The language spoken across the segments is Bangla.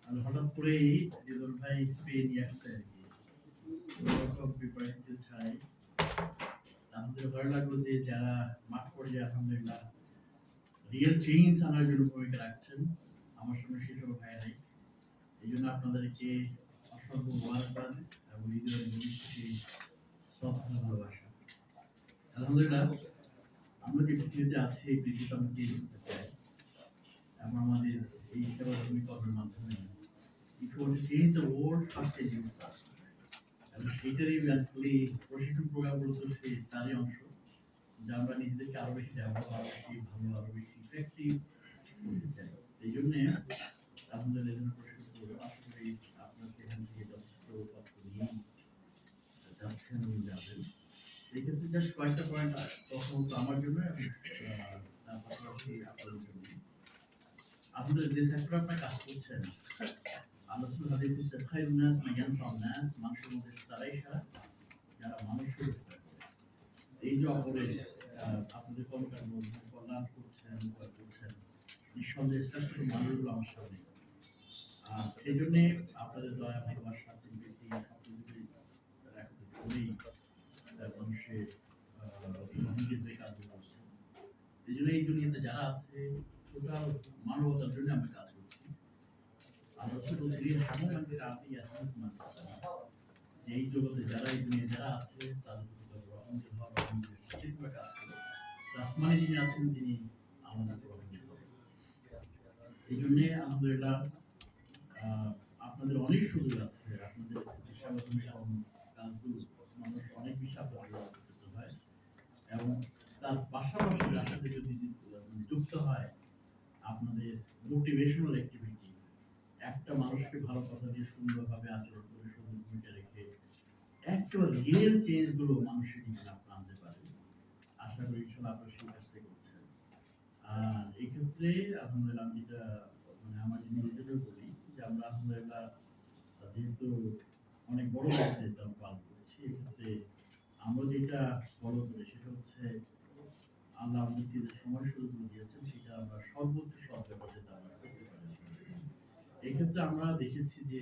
আমি হঠাৎ করেই রিদল ভাই পেয়ে নিয়ে আসছে আর কি, প্রিপারেশন ছাড়াই। আমাদের ভালো লাগলো যে যারা মাঠ পর্যায়ে আলহামদুলিল্লাহ রিয়েল চেঞ্জ আনার জন্য ভূমিকা রাখছেন, আমার সঙ্গে সেসব ভাইরাই। এই জন্য আপনাদেরকে অসংখ্য মোবারকবাদ এবং হৃদয়ের গভীর থেকে শ্রদ্ধা ভালোবাসা। আলহামদুলিল্লাহ আমরা যে পৃথিবীতে আছি এই পৃথিবীতে আমরা চেঞ্জ করতে চাই এবং আমাদের এই সেবাধর্মী কর্মের মাধ্যমে if you want to change the world, first change yourself. এবং সেটারই বেসিক্যালি প্রশিক্ষণ প্রোগ্রামগুলো তো সেই তারই অংশ, যা আমরা নিজেদেরকে আরো বেশি ডেভেলপ, আরো বেশি ভালো, আরো বেশি ইফেক্টিভ করতে চাই। এই জন্য আমাদের এই জন্য প্রশিক্ষণ প্রোগ্রাম আশা করি আপনার সেখান থেকে যথেষ্ট তথ্য নিয়ে যাচ্ছেন এবং যাবেন। এই ক্ষেত্রে জাস্ট কয়েকটা পয়েন্ট প্রথমত আমার জন্য এবং তার পাশাপাশি আপনাদের জন্য। আপনাদের যে সেক্টর আপনার কাজ করছেন, আল্লাহ সুবহানাহু ওয়া তাআলা হচ্ছে খায়রুন নাস মান ইয়ানফাউন নাস, মানুষের মধ্যে তারাই সেরা যারা মানুষের উপকার করে। এই যে অপরের আপনাদের কর্মকাণ্ড কল্যাণ করছেন নিঃসন্দেহে শ্রেষ্ঠ মানুষগুলো আমার সামনে। সেই জন্য আপনাদের দয়া ভালোবাসা সিম্পেথি সবকিছুই রাখতে করেই মানুষের নিজের কাজগুলো করছেন। এই জন্য এই দুনিয়াতে যারা আছে টোটাল মানবতার জন্য আমরা কাজ করছি। আমরা ছোট ছিলেন হামুন রাতি এই জগতে যারা এই দুনিয়া যারা আছে তাদের কাজ করে আসমানে যিনি আছেন তিনি আমাদের এই জন্য আলহামদুলিল্লাহ আপনাদের অনেক সুযোগ আছে, আপনাদের কাজগুলো মানুষ অনেক বেশি আপনাদের হয় এবং তার পাশাপাশি তার সাথে যদি যুক্ত হয় আপনাদের মোটিভেশনাল অ্যাক্টিভিটি, একটা মানুষকে ভালো কথা দিয়ে সুন্দরভাবে আচরণ করে সুন্দর ভূমিকা রেখে একেবারে রিয়েল চেঞ্জ গুলো মানুষের জীবনে আপনি আনতে পারেন। আশা করি ইনশাআল্লাহ আপনারা সেই কাজটা করছেন। আর এই ক্ষেত্রে আলহামদুলিল্লাহ আমি যেটা মানে আমার নিজেদের বলি যে আমরা আলহামদুলিল্লাহ যেহেতু অনেক বড় দায়িত্ব আমরা পালন করছি, এক্ষেত্রে আমরা যেটা ফলো করি সেটা হচ্ছে আল্লাহ আমাদেরকে যে সময় সুযোগগুলো দিয়েছেন সেটা আমরা সর্বোচ্চ সদ্ব্যবহার আমরা করতে পারি। এই ক্ষেত্রে আমরা দেখেছি যে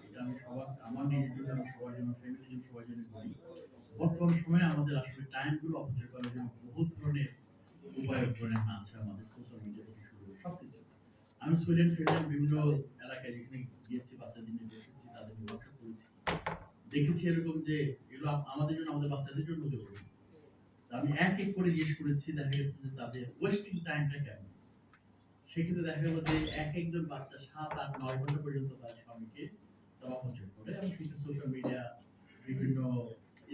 এটা আমি সবার আমার নিজের জন্য আমি সবার জন্য ফ্যামিলির জন্য সবার জন্য করি। বর্তমান সময়ে আমাদের আসলে টাইমগুলো অপচয় করার জন্য বহুত ধরনের উপায় উপকরণ আছে আমাদের সোশ্যাল মিডিয়া থেকে শুরু করে সবকিছু। আমি সুইডেন ফিনল্যান্ড বিভিন্ন এলাকায় যেখানে গিয়েছি বাচ্চাদের নিয়ে দেখেছি, তাদের নিয়ে ওয়ার্কশপ করেছি, দেখেছি এরকম যে এগুলো আমাদের জন্য আমাদের বাচ্চাদের জন্য জরুরি। আমি এক এক করে জিজ্ঞেস করেছি, দেখা গেছে যে তাদের ওয়েস্টিং টাইমটা কেমন। সেক্ষেত্রে দেখা গেল যে এক একজন বাচ্চা 7, 8, 9 ঘন্টা পর্যন্ত তার স্বামীকে তারা অপচয় করে এবং সেটা সোশ্যাল মিডিয়া বিভিন্ন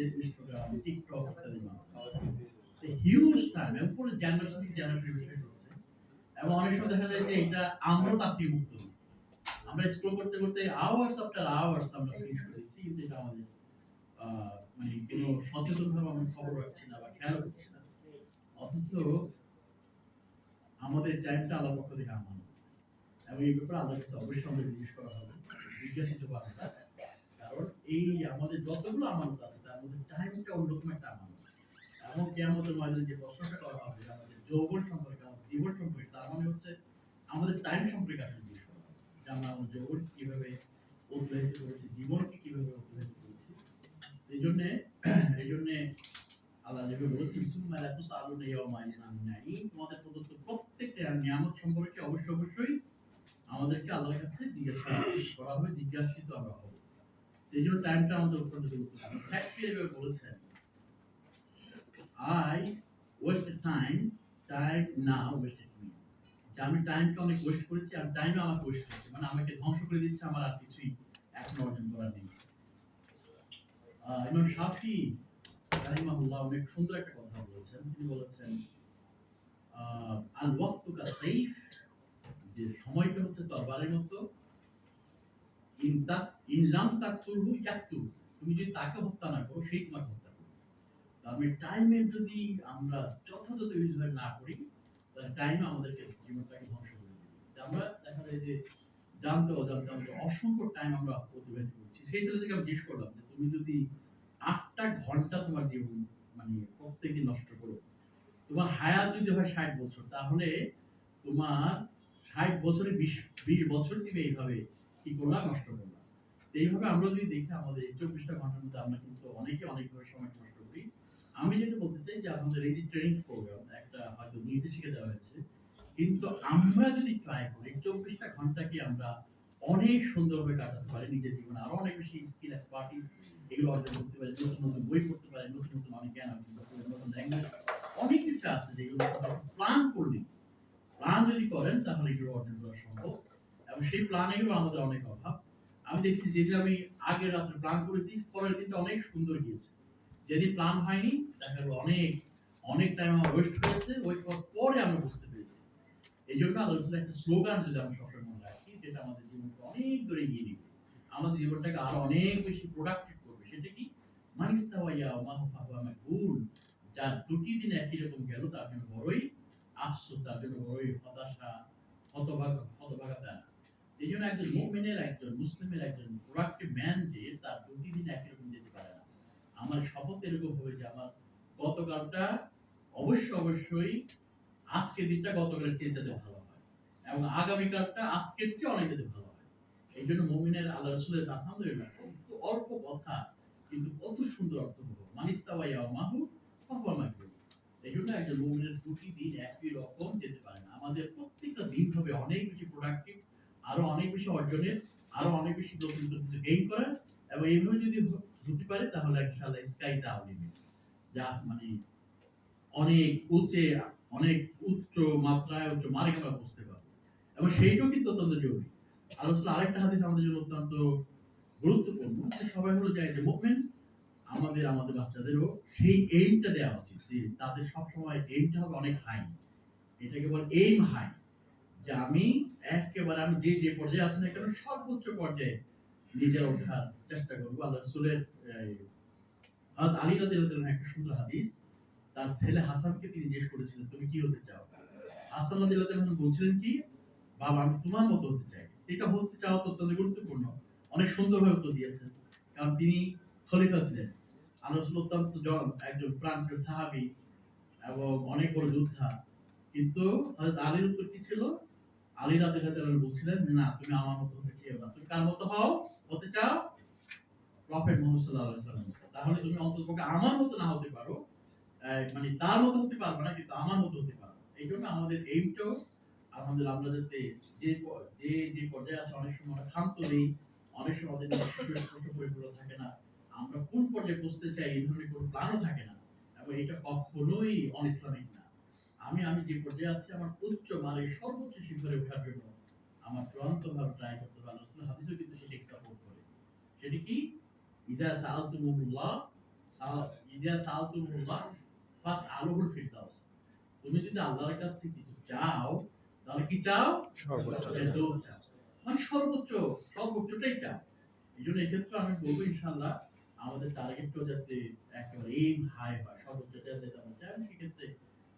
ইনস্টাগ্রাম টিকটক ইত্যাদি হিউজ টাইম এবং পুরো জেনারেশন থেকে জেনারেশন বিষয় হচ্ছে। এবং অনেক সময় দেখা যায় যে এটা আমরা তাত্ত্বিক মুক্ত আমরা স্ক্রল করতে করতে আওয়ার্স আফটার আওয়ার্স আমরা ফিনিশ করে দিচ্ছি, কিন্তু এটা আমাদের মানে কোনো সচেতনভাবে আমরা খবর রাখছি না বা খেয়াল করছি না। অথচ আমাদের টাইমটা আল্লাহর পক্ষ থেকে আমানত এবং এই ব্যাপারে আল্লাহর কাছে অবশ্যই আমাদের জিজ্ঞেস করা হবে, জিজ্ঞাসিত করা হবে। কারণ এই আমাদের যতগুলো আমানত আছে তার মধ্যে টাইমটা অন্যতম একটা আমানত। এবং কিয়ামতের ময়দানে যে প্রশ্নটা করা হবে আমাদের যৌবন সম্পর্কে, আমাদের জীবন সম্পর্কে, তার মানে হচ্ছে আমাদের টাইম সম্পর্কে আসলে জিজ্ঞেস করা হবে যে আমরা আমাদের যৌবন কিভাবে অতিবাহিত করেছি, জীবনকে কিভাবে অতিবাহিত করেছি। এই জন্যে আল্লাহ যেভাবে বলেছেন সুম্মা লা তুসআলুনা ইয়াওমা ইযিন আনিন নাঈম, তোমাদের প্রদত্ত প্রত্যেকটা নিয়ামত সম্পর্কে অবশ্যই আমাদেরকে আল্লাহর কাছে জিজ্ঞাসা করা হবে, জিজ্ঞাসিত আমরা হব। এই জন্য টাইমটা আমাদের অত্যন্ত গুরুত্বপূর্ণ। শেক্সপিয়ার বলেছেন I wasted time now wasted me. যে আমি টাইমকে অনেক ওয়েস্ট করেছি আর টাইম আমাকে ওয়েস্ট করছে, মানে আমাকে ধ্বংস করে দিচ্ছে, আমার আর কিছুই এখন অর্জন করার নেই। ইমাম শাফি রাহিমাহুল্লাহ অনেক সুন্দর একটা কথা বলেছেন। তিনি বলেছেন আল ওয়াক্তু কা সাইফ, যে সময়টা হচ্ছে তরবারের মতো, ইন লাম তাকতুলহু ইয়াকতুল, তুমি যদি তাকে হত্যা না করো সেই তোমাকে হত্যা করবে। তাহলে টাইমের যদি আমরা যথাযথ ইউজ না করি তাহলে টাইম আমাদেরকে জীবনটাকে ধ্বংস করে দেবে। আমরা দেখা যায় যে জানতে অজান্তে আমাদের অসংখ্য টাইম আমরা অতিবাহিত করছি। সেই ছেলে থেকে আমি জিজ্ঞেস করলাম যে তুমি যদি 8টা ঘন্টা তোমার জীবন মানে প্রত্যেকদিন নষ্ট করো তোমার হায়াত যদি হয় 60 বছর, তাহলে তোমার 60 বছরে 20 বছর তুমি এইভাবে কি করলা, নষ্ট করলা। তো এইভাবে আমরা যদি দেখি আমাদের এই 24টা ঘন্টার মধ্যে আমরা কিন্তু অনেকে অনেকভাবে সময় নষ্ট করি। আমি যেটা বলতে চাই যে আমাদের এই যে ট্রেনিং প্রোগ্রাম একটা হয়তো নির্দেশিকা দেওয়া হয়েছে, কিন্তু আমরা যদি ট্রাই করি 24টা ঘন্টাকে আমরা অনেক সুন্দরভাবে কাটাতে পারি, নিজের জীবনে আরো অনেক বেশি স্কিল এক্সপার্টিস এগুলো অর্জন করতে পারি, নতুন নতুন বই পড়তে পারি, নতুন নতুন অনেক জ্ঞান অর্জন করতে পারি, নতুন ল্যাঙ্গুয়েজ, অনেক কিছু আছে যেগুলো প্ল্যান করলে, প্ল্যান যদি করেন তাহলে এগুলো অর্জন করা সম্ভব। এবং সেই প্ল্যানিংয়েরও আমাদের অনেক অভাব। আমি দেখছি যেটা আমি আগের রাত্রে প্ল্যান করেছি, পরের দিনটা অনেক সুন্দর গিয়েছে। যেদিন প্ল্যান হয়নি দেখা গেল অনেক অনেক টাইম আমার ওয়েস্ট হয়েছে, ওয়েস্ট হওয়ার পরে আমরা বুঝতে পেরেছি। এই জন্য আল্লাহ রাসূলের একটা স্লোগান যদি আমরা সবসময় মনে রাখি, যেটা আমাদের জীবনকে অনেক দূরে এগিয়ে নিবে, আমাদের জীবনটাকে আরো অনেক বেশি প্রোডাক্টিভ করবে। সেটা কি? মানিস্তাওয়া ইয়াওমাহু ফাহুয়া মাগবুন। যার দুটি দিন একই রকম গেল তার জন্য বড়ই আফসোস, তার জন্য বড়ই হতাশা, হতভাগা। এই জন্য একজন মুমিনের, একজন মুসলিমের, একজন প্রোডাক্টিভ ম্যান যে তার দুটি দিন একই রকম যেতে পারে না। আমার শপথ এরকম হবে যে আমার গতকালটা অবশ্যই আজকের দিনটা গতকালের চেয়ে যাতে ভালো হয়, এবং আগামীকালটা আজকের চেয়ে অনেক যাতে ভালো হয়। এই জন্য মুমিনের আল্লাহ রাসূলের আলহামদুলিল্লাহ খুব অল্প কথা কিন্তু কত সুন্দর অর্থবহ। মানিস্তাওয়া ইয়াওমাহু ফাহুয়া মাগবুন। এই জন্য একজন মুমিনের দুটি দিন একই রকম যেতে পারে না। আমাদের প্রত্যেকটা দিন হবে অনেক বেশি প্রোডাক্টিভ, আরো অনেক বেশি অর্জনের, আরো অনেক বেশি নতুন নতুন কিছু গেইন করার। এবং এইভাবে যদি হতে পারে তাহলে ইনশাআল্লাহ স্কাই দা লিমিট, যা মানে অনেক উচ্চে, অনেক উচ্চ মাত্রায়, উচ্চ মার্গে আমরা বুঝতে পারবো। এবং সেইটাও কিন্তু অত্যন্ত জরুরি। আলোচনা আরেকটা হাদিস আমাদের জন্য অত্যন্ত গুরুত্বপূর্ণ, যে সবাই হলো যায় যে মুভমেন্ট, আমাদের বাচ্চাদেরও সেই এইমটা দেওয়া উচিত যে তাদের সবসময় এইমটা হবে অনেক হাই। এটাকে বলে এইম হাই, যে আমি একেবারে আমি যে পর্যায়ে আছি না কেন সর্বোচ্চ পর্যায়ে নিজের ওঠার চেষ্টা করবো। আল্লাহ রাসূলের হযরত আলী রাদিয়াল্লাহু আনহু একটা সুন্দর হাদিস, তার ছেলে হাসানকে তিনি জিজ্ঞেস করেছিলেন তুমি কি হতে চাও? হাসান রাদিয়াল্লাহু আনহু বলছিলেন কি, বাবা আমি তোমার মতো হতে চাই। এটা হতে চাওয়া তো অত্যন্ত গুরুত্বপূর্ণ। অনেক সুন্দরভাবে উত্তর দিয়েছেন, কারণ তিনি খলিফা ছিলেন। আল্লাহ রাসূল অত্যন্ত একজন প্রাণপ্রিয় সাহাবী এবং অনেক বড় যোদ্ধা। কিন্তু হযরত আলীর উত্তর কি ছিল? আলী রাদিয়াল্লাহু আনহু বলছিলেন, না তুমি আমার মতো হতে চেও না, তুমি কার মতো হতে চাও? প্রফেট মুহাম্মদ সাল্লাল্লাহু আলাইহি ওয়াসাল্লাম। তাহলে তুমি অন্ততপক্ষে আমার মতো না হতে পারো, মানে তার মতো হতে পারবে না, কিন্তু আমার মতো হতে পারো। এই জন্য আমাদের এইমটাও আলহামদুলিল্লাহ আমরা যাতে যে পর্যায়ে আছে, অনেক সময় আমরা ক্ষান্ত নেই, অনেক সময় আমাদের সুস্পষ্ট পরিপূর্ণ থাকে না, আমরা কোন পর্যায়ে পৌঁছতে চাই এই ধরনের কোনো প্ল্যানও থাকে না, এবং এটা কখনোই অন ইসলামিক না। আমি যে পর্যায়ে আছি আমার উচ্চ মানের সর্বোচ্চ শিখরে ওঠার জন্য আমার চূড়ান্তভাবে ট্রাই করতে হবে। আল্লাহ রাসূলের হাদিসও কিন্তু সেটাকে সাপোর্ট করে। সেটা কি? ইজা সাআলতুমুল্লাহ ইজা সাআলতুমুল্লাহ ফাসআলুহুল ফিরদাউস। তুমি যদি আল্লাহর কাছে কিছু চাও, তাহলে কি চাও? সর্বোচ্চ চাও। মানে সর্বোচ্চটাই চাও। এইজন্য এক্ষেত্রে আমি বলবো ইনশাআল্লাহ আমাদের টার্গেটটাও যাতে একেবারে এইম হাই হয়, সর্বোচ্চটা যাতে আমরা চাই, সেক্ষেত্রে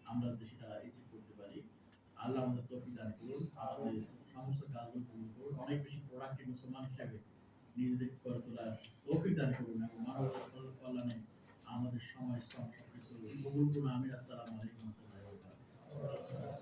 আমরা যাতে সেটা অ্যাচিভ করতে পারি। আল্লাহ আমাদের তৌফিক দান করুন, আমাদের সমস্ত কাজগুলো পূরণ করুন, অনেক বেশি প্রোডাক্টিভ মুসলমান হিসেবে নিজেদেরকে করে তোলার তৌফিক দান করুন, এবং মানবতার কল্যাণে আমাদের সময় শ্রম সবকিছু কবুল করুন। আমিন। আসসালামু আলাইকুম ওয়া রাহমাতুল্লাহি ওয়া বারাকাতুহু।